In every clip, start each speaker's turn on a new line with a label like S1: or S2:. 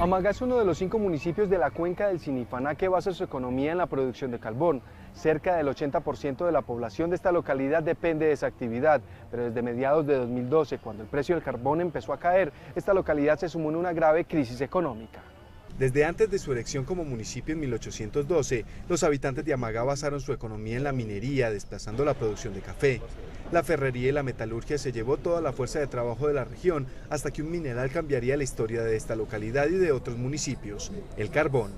S1: Amagá es uno de los 5 municipios de la cuenca del Sinipaná que basa su economía en la producción de carbón. Cerca del 80% de la población de esta localidad depende de esa actividad, pero desde mediados de 2012, cuando el precio del carbón empezó a caer, esta localidad se sumó en una grave crisis económica.
S2: Desde antes de su elección como municipio en 1812, los habitantes de Amagá basaron su economía en la minería, desplazando la producción de café. La ferrería y la metalurgia se llevó toda la fuerza de trabajo de la región, hasta que un mineral cambiaría la historia de esta localidad y de otros municipios: el carbón.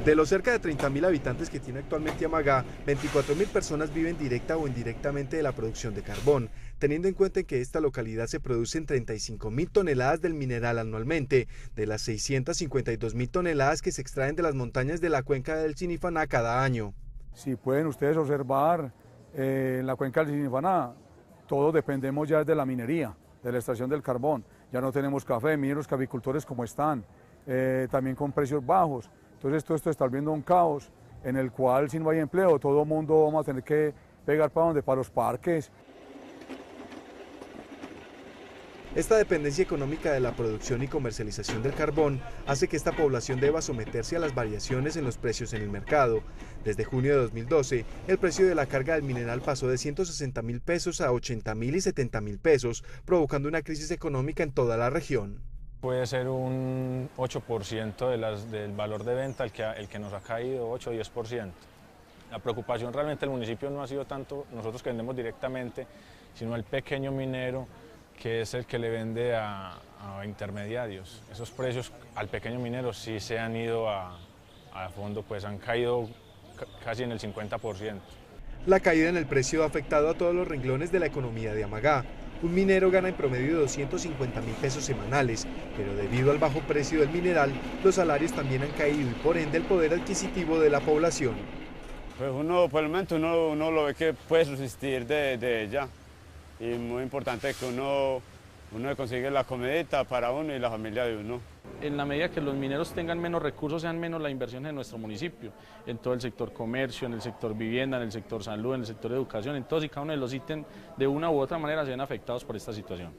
S2: De los cerca de 30.000 habitantes que tiene actualmente Amagá, 24.000 personas viven directa o indirectamente de la producción de carbón, teniendo en cuenta que en esta localidad se producen 35.000 toneladas del mineral anualmente, de las 652.000 toneladas que se extraen de las montañas de la cuenca del Sinipaná cada año.
S3: Si pueden ustedes observar, en la cuenca del Sinipaná, todos dependemos ya de la minería, de la extracción del carbón. Ya no tenemos café, miren los caficultores como están, también con precios bajos. Entonces todo esto está volviendo un caos en el cual, si no hay empleo, todo el mundo vamos a tener que pegar para donde, para los parques.
S2: Esta dependencia económica de la producción y comercialización del carbón hace que esta población deba someterse a las variaciones en los precios en el mercado. Desde junio de 2012, el precio de la carga del mineral pasó de 160.000 pesos a 80.000 y 70.000 pesos, provocando una crisis económica en toda la región.
S4: Puede ser un 8% del valor de venta el que nos ha caído, 8 o 10%. La preocupación realmente del municipio no ha sido tanto nosotros que vendemos directamente, sino el pequeño minero, que es el que le vende a intermediarios. Esos precios al pequeño minero sí se han ido a fondo, pues han caído casi en el 50%.
S2: La caída en el precio ha afectado a todos los renglones de la economía de Amagá. Un minero gana en promedio 250.000 pesos semanales, pero debido al bajo precio del mineral, los salarios también han caído y por ende el poder adquisitivo de la población.
S5: Pues uno, por el momento, uno lo ve que puede subsistir de ella. Y muy importante que uno consigue la comidita para uno y la familia de uno.
S6: En la medida que los mineros tengan menos recursos, sean menos la inversión en nuestro municipio, en todo el sector comercio, en el sector vivienda, en el sector salud, en el sector educación, en todos y cada uno de los ítems, de una u otra manera se ven afectados por esta situación.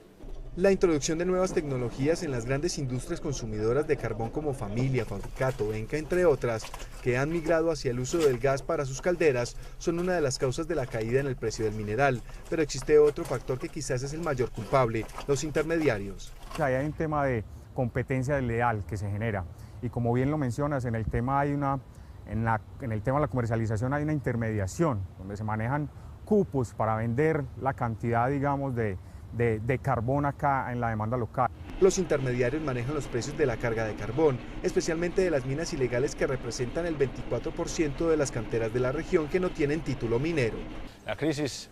S2: La introducción de nuevas tecnologías en las grandes industrias consumidoras de carbón como Familia, Fabricato, Enca, entre otras, que han migrado hacia el uso del gas para sus calderas, son una de las causas de la caída en el precio del mineral. Pero existe otro factor que quizás es el mayor culpable: los intermediarios.
S7: Hay un tema de competencia desleal que se genera, y como bien lo mencionas, en el tema en el tema de la comercialización hay una intermediación, donde se manejan cupos para vender la cantidad, digamos, de carbón acá en la demanda local.
S2: Los intermediarios manejan los precios de la carga de carbón, especialmente de las minas ilegales, que representan el 24% de las canteras de la región que no tienen título minero.
S4: La crisis,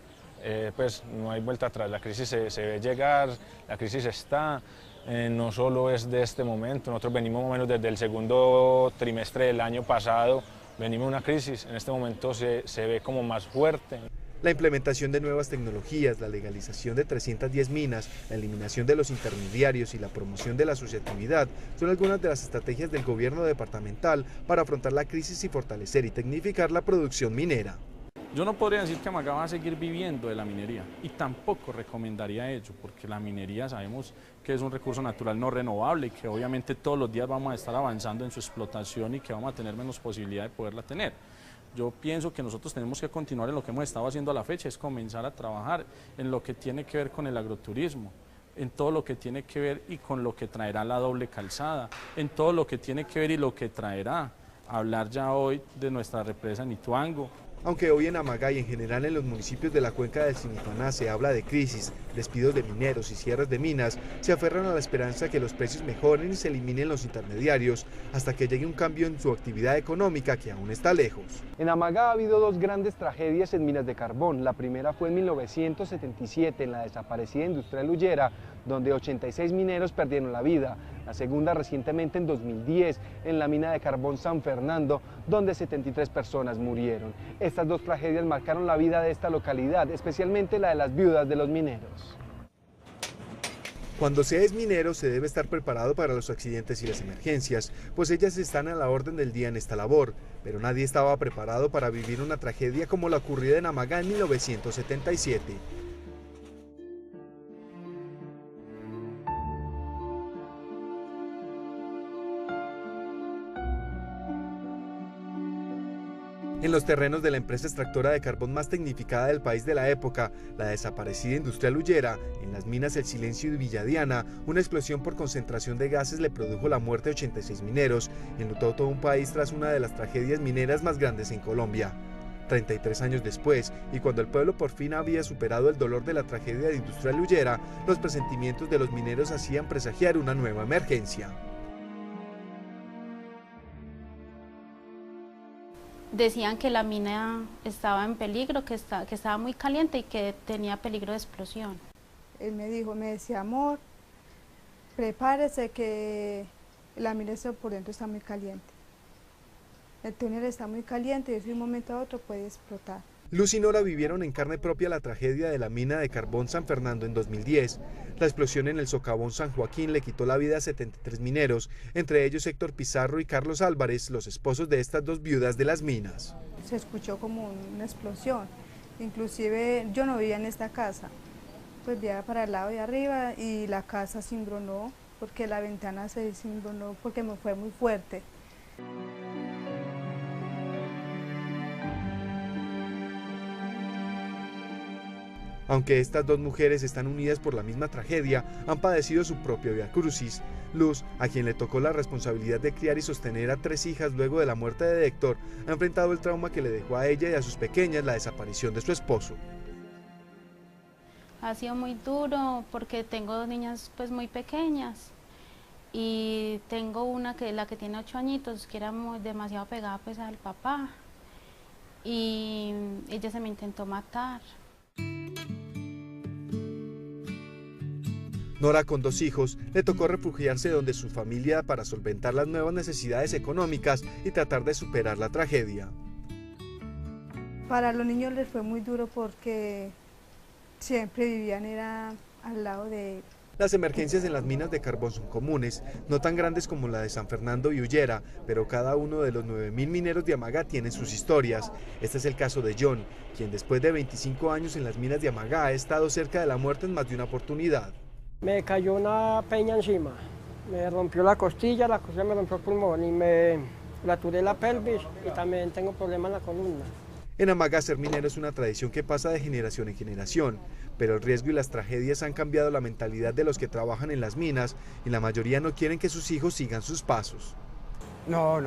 S4: pues no hay vuelta atrás, la crisis se ve llegar, la crisis está, no solo es de este momento, nosotros venimos más o menos desde el segundo trimestre del año pasado, venimos de una crisis, en este momento se ve como más fuerte.
S2: La implementación de nuevas tecnologías, la legalización de 310 minas, la eliminación de los intermediarios y la promoción de la asociatividad son algunas de las estrategias del gobierno departamental para afrontar la crisis y fortalecer y tecnificar la producción minera.
S6: Yo no podría decir que Amagá va a seguir viviendo de la minería, y tampoco recomendaría ello, porque la minería sabemos que es un recurso natural no renovable y que obviamente todos los días vamos a estar avanzando en su explotación y que vamos a tener menos posibilidad de poderla tener. Yo pienso que nosotros tenemos que continuar en lo que hemos estado haciendo a la fecha, es comenzar a trabajar en lo que tiene que ver con el agroturismo, en todo lo que tiene que ver y con lo que traerá la doble calzada, en todo lo que tiene que ver y lo que traerá. Hablar ya hoy de nuestra represa en Ituango.
S2: Aunque hoy en Amagá y en general en los municipios de la cuenca del Sinipaná se habla de crisis, despidos de mineros y cierres de minas, se aferran a la esperanza que los precios mejoren y se eliminen los intermediarios hasta que llegue un cambio en su actividad económica, que aún está lejos.
S1: En Amagá ha habido 2 grandes tragedias en minas de carbón. La primera fue en 1977 en la desaparecida Industrial Ullera, donde 86 mineros perdieron la vida. La segunda recientemente en 2010 en la mina de carbón San Fernando, donde 73 personas murieron. Estas 2 tragedias marcaron la vida de esta localidad, especialmente la de las viudas de los mineros.
S2: Cuando se es minero se debe estar preparado para los accidentes y las emergencias, pues ellas están a la orden del día en esta labor, pero nadie estaba preparado para vivir una tragedia como la ocurrida en Amagá en 1977. En los terrenos de la empresa extractora de carbón más tecnificada del país de la época, la desaparecida Industrial Ullera, en las minas El Silencio y Villadiana, una explosión por concentración de gases le produjo la muerte de 86 mineros y enlutó todo un país tras una de las tragedias mineras más grandes en Colombia. 33 años después, y cuando el pueblo por fin había superado el dolor de la tragedia de Industrial Ullera, los presentimientos de los mineros hacían presagiar una nueva emergencia.
S8: Decían que la mina estaba en peligro, que estaba muy caliente y que tenía peligro de explosión.
S9: Él me decía, amor, prepárese que la mina por dentro está muy caliente. El túnel está muy caliente y de un momento a otro puede explotar.
S2: Luz y Nora vivieron en carne propia la tragedia de la mina de carbón San Fernando en 2010. La explosión en el socavón San Joaquín le quitó la vida a 73 mineros, entre ellos Héctor Pizarro y Carlos Álvarez, los esposos de estas dos viudas de las minas.
S9: Se escuchó como una explosión, inclusive yo no vivía en esta casa, pues vivía para el lado de arriba y la casa cimbronó, porque la ventana se cimbronó porque me fue muy fuerte.
S2: Aunque estas dos mujeres están unidas por la misma tragedia, han padecido su propio viacrucis. Luz, a quien le tocó la responsabilidad de criar y sostener a 3 hijas luego de la muerte de Héctor, ha enfrentado el trauma que le dejó a ella y a sus pequeñas la desaparición de su esposo.
S8: Ha sido muy duro porque tengo 2 niñas pues muy pequeñas y tengo una la que tiene 8 añitos, que era demasiado pegada pues al papá, y ella se me intentó matar.
S2: Nora, con 2 hijos, le tocó refugiarse donde su familia para solventar las nuevas necesidades económicas y tratar de superar la tragedia.
S9: Para los niños les fue muy duro porque siempre vivían al lado de él.
S2: Las emergencias en las minas de carbón son comunes, no tan grandes como la de San Fernando y Ullera, pero cada uno de los 9.000 mineros de Amagá tiene sus historias. Este es el caso de John, quien después de 25 años en las minas de Amagá ha estado cerca de la muerte en más de una oportunidad.
S10: Me cayó una peña encima, me rompió la costilla me rompió el pulmón y me fracturé la pelvis y también tengo problemas en la columna.
S2: En Amagá ser minero es una tradición que pasa de generación en generación, pero el riesgo y las tragedias han cambiado la mentalidad de los que trabajan en las minas y la mayoría no quieren que sus hijos sigan sus pasos.
S10: No,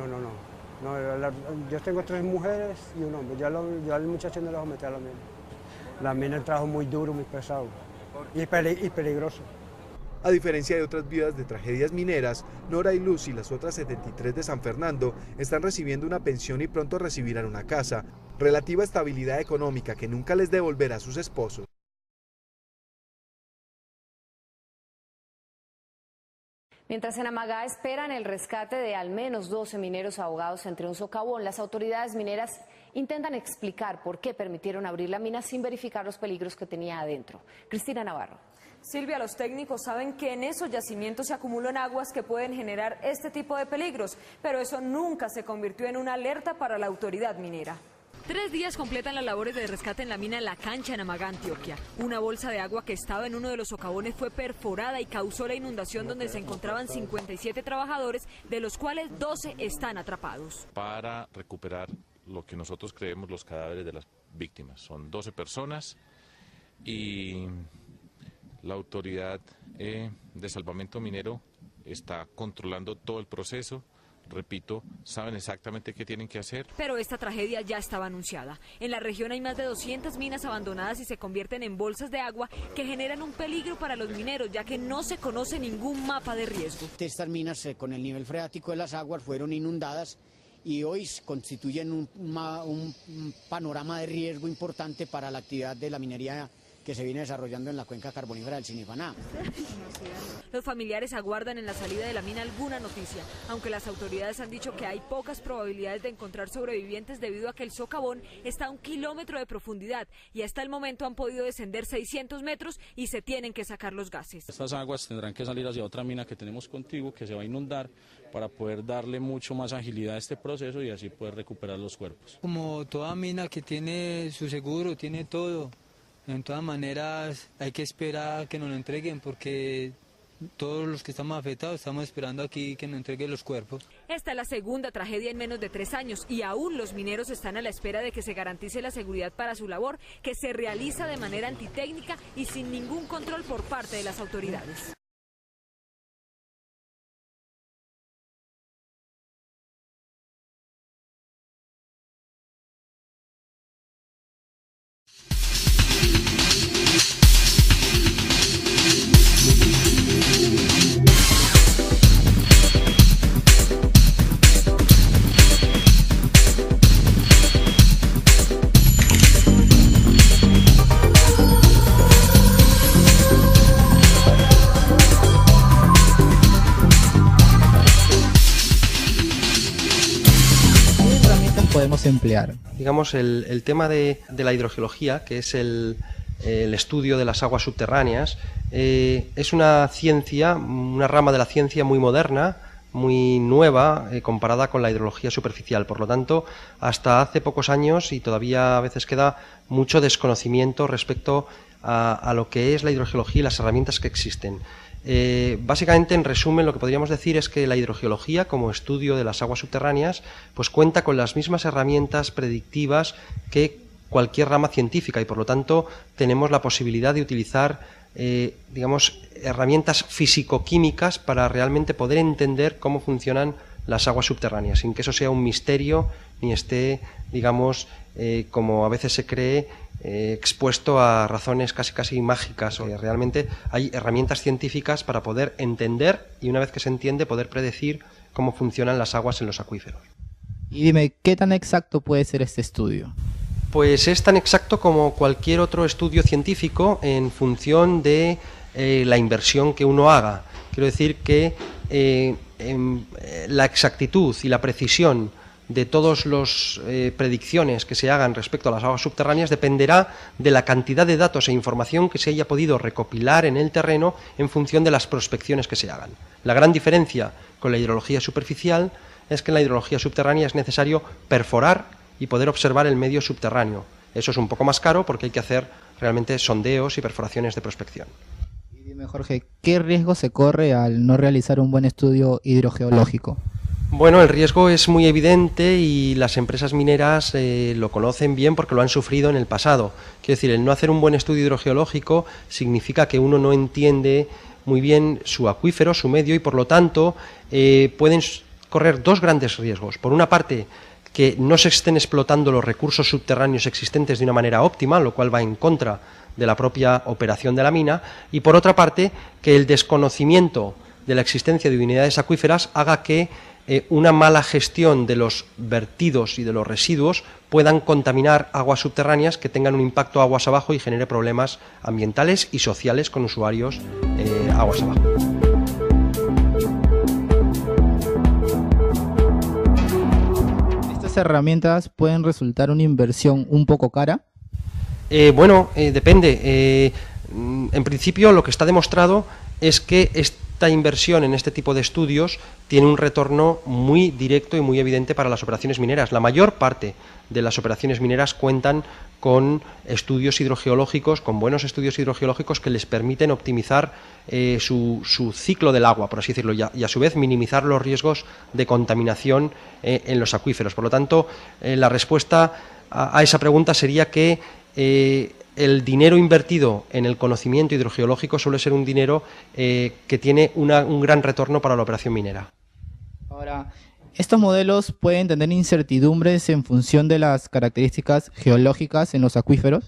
S10: yo tengo 3 mujeres y un hombre, yo al muchacho no le voy a meter a la mina. La mina es un trabajo muy duro, muy pesado y peligroso.
S2: A diferencia de otras viudas de tragedias mineras, Nora y Luz y las otras 73 de San Fernando están recibiendo una pensión y pronto recibirán una casa, relativa estabilidad económica que nunca les devolverá a sus esposos.
S11: Mientras en Amagá esperan el rescate de al menos 12 mineros ahogados entre un socavón, las autoridades mineras intentan explicar por qué permitieron abrir la mina sin verificar los peligros que tenía adentro. Cristina Navarro.
S12: Silvia, los técnicos saben que en esos yacimientos se acumulan aguas que pueden generar este tipo de peligros, pero eso nunca se convirtió en una alerta para la autoridad minera.
S13: 3 días completan las labores de rescate en la mina La Cancha en Amagá, Antioquia. Una bolsa de agua que estaba en uno de los socavones fue perforada y causó la inundación donde se encontraban 57 trabajadores, de los cuales 12 están atrapados.
S14: Para recuperar lo que nosotros creemos los cadáveres de las víctimas. Son 12 personas y la autoridad de salvamento minero está controlando todo el proceso. Repito, saben exactamente qué tienen que hacer.
S13: Pero esta tragedia ya estaba anunciada. En la región hay más de 200 minas abandonadas y se convierten en bolsas de agua que generan un peligro para los mineros, ya que no se conoce ningún mapa de riesgo.
S15: Estas minas con el nivel freático de las aguas fueron inundadas y hoy constituyen un panorama de riesgo importante para la actividad de la minería que se viene desarrollando en la cuenca carbonífera del Sinipaná.
S13: Los familiares aguardan en la salida de la mina alguna noticia, aunque las autoridades han dicho que hay pocas probabilidades de encontrar sobrevivientes debido a que el socavón está a 1 kilómetro de profundidad y hasta el momento han podido descender 600 metros y se tienen que sacar los gases.
S6: Estas aguas tendrán que salir hacia otra mina que tenemos contigo, que se va a inundar, para poder darle mucho más agilidad a este proceso y así poder recuperar los cuerpos.
S16: Como toda mina que tiene su seguro, tiene todo. En todas maneras hay que esperar a que nos lo entreguen porque todos los que estamos afectados estamos esperando aquí que nos entreguen los cuerpos.
S13: Esta es la segunda tragedia en menos de 3 años y aún los mineros están a la espera de que se garantice la seguridad para su labor, que se realiza de manera antitécnica y sin ningún control por parte de las autoridades.
S17: Podemos emplear.
S18: Digamos, el tema de la hidrogeología, que es el estudio de las aguas subterráneas, es una ciencia, una rama de la ciencia muy moderna, muy nueva, comparada con la hidrología superficial. Por lo tanto, hasta hace pocos años, y todavía a veces queda mucho desconocimiento respecto a lo que es la hidrogeología y las herramientas que existen. Básicamente, en resumen, lo que podríamos decir es que la hidrogeología, como estudio de las aguas subterráneas, pues cuenta con las mismas herramientas predictivas que cualquier rama científica y, por lo tanto, tenemos la posibilidad de utilizar, digamos, herramientas físico-químicas para realmente poder entender cómo funcionan las aguas subterráneas, sin que eso sea un misterio ni esté, digamos, como a veces se cree, expuesto a razones casi mágicas. Realmente hay herramientas científicas para poder entender y, una vez que se entiende, poder predecir cómo funcionan las aguas en los acuíferos.
S17: Y dime, ¿qué tan exacto puede ser este estudio?
S18: Pues es tan exacto como cualquier otro estudio científico en función de la inversión que uno haga. Quiero decir que la exactitud y la precisión de todas las predicciones que se hagan respecto a las aguas subterráneas dependerá de la cantidad de datos e información que se haya podido recopilar en el terreno en función de las prospecciones que se hagan. La gran diferencia con la hidrología superficial es que en la hidrología subterránea es necesario perforar y poder observar el medio subterráneo. Eso es un poco más caro porque hay que hacer realmente sondeos y perforaciones de prospección.
S17: Y dime, Jorge, ¿qué riesgo se corre al no realizar un buen estudio hidrogeológico?
S18: Bueno, el riesgo es muy evidente y las empresas mineras lo conocen bien porque lo han sufrido en el pasado. Quiero decir, el no hacer un buen estudio hidrogeológico significa que uno no entiende muy bien su acuífero, su medio, y por lo tanto pueden correr dos grandes riesgos. Por una parte, que no se estén explotando los recursos subterráneos existentes de una manera óptima, lo cual va en contra de la propia operación de la mina, y por otra parte, que el desconocimiento de la existencia de unidades acuíferas haga que una mala gestión de los vertidos y de los residuos puedan contaminar aguas subterráneas que tengan un impacto aguas abajo y genere problemas ambientales y sociales con usuarios aguas abajo.
S17: ¿Estas herramientas pueden resultar una inversión un poco cara?
S18: Depende. En principio, lo que está demostrado es que esta inversión en este tipo de estudios tiene un retorno muy directo y muy evidente para las operaciones mineras. La mayor parte de las operaciones mineras cuentan con estudios hidrogeológicos, con buenos estudios hidrogeológicos que les permiten optimizar su ciclo del agua, por así decirlo, y a su vez minimizar los riesgos de contaminación en los acuíferos. Por lo tanto, la respuesta a esa pregunta sería que el dinero invertido en el conocimiento hidrogeológico suele ser un dinero que tiene un gran retorno para la operación minera.
S17: Ahora, ¿estos modelos pueden tener incertidumbres en función de las características geológicas en los acuíferos?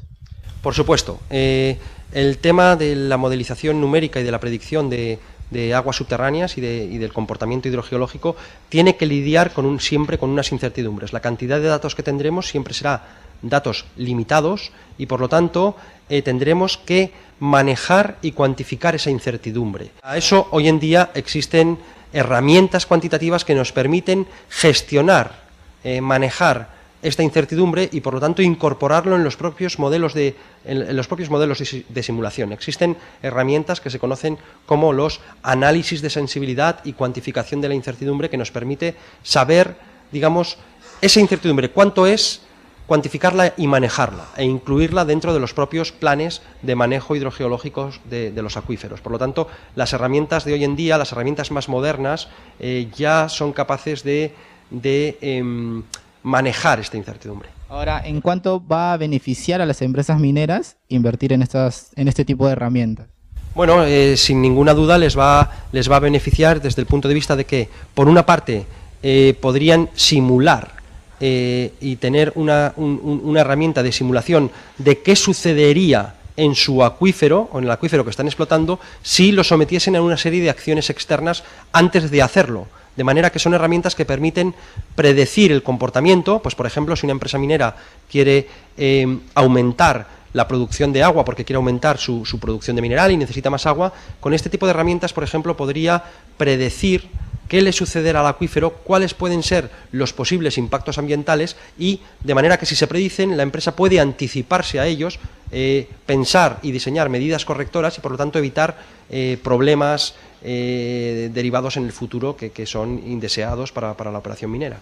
S18: Por supuesto. El tema de la modelización numérica y de la predicción de aguas subterráneas y del comportamiento hidrogeológico tiene que lidiar siempre con unas incertidumbres. La cantidad de datos que tendremos siempre será datos limitados y, por lo tanto, tendremos que manejar y cuantificar esa incertidumbre. A eso, hoy en día, existen herramientas cuantitativas que nos permiten gestionar, manejar esta incertidumbre y, por lo tanto, incorporarlo en los propios modelos de simulación. Existen herramientas que se conocen como los análisis de sensibilidad y cuantificación de la incertidumbre, que nos permite saber, digamos, esa incertidumbre, cuánto es, cuantificarla y manejarla e incluirla dentro de los propios planes de manejo hidrogeológicos de los acuíferos. Por lo tanto, las herramientas de hoy en día, las herramientas más modernas, ya son capaces de manejar esta incertidumbre.
S17: Ahora, ¿en cuánto va a beneficiar a las empresas mineras invertir en este tipo de herramientas?
S18: Bueno, sin ninguna duda les va a beneficiar desde el punto de vista de que, por una parte, podrían simular y tener una herramienta de simulación de qué sucedería en su acuífero o en el acuífero que están explotando si lo sometiesen a una serie de acciones externas antes de hacerlo. De manera que son herramientas que permiten predecir el comportamiento. Pues, por ejemplo, si una empresa minera quiere aumentar la producción de agua porque quiere aumentar su producción de mineral y necesita más agua, con este tipo de herramientas, por ejemplo, podría predecir qué le sucederá al acuífero, cuáles pueden ser los posibles impactos ambientales y, de manera que si se predicen, la empresa puede anticiparse a ellos, pensar y diseñar medidas correctoras y, por lo tanto, evitar problemas derivados en el futuro que son indeseados para la operación minera.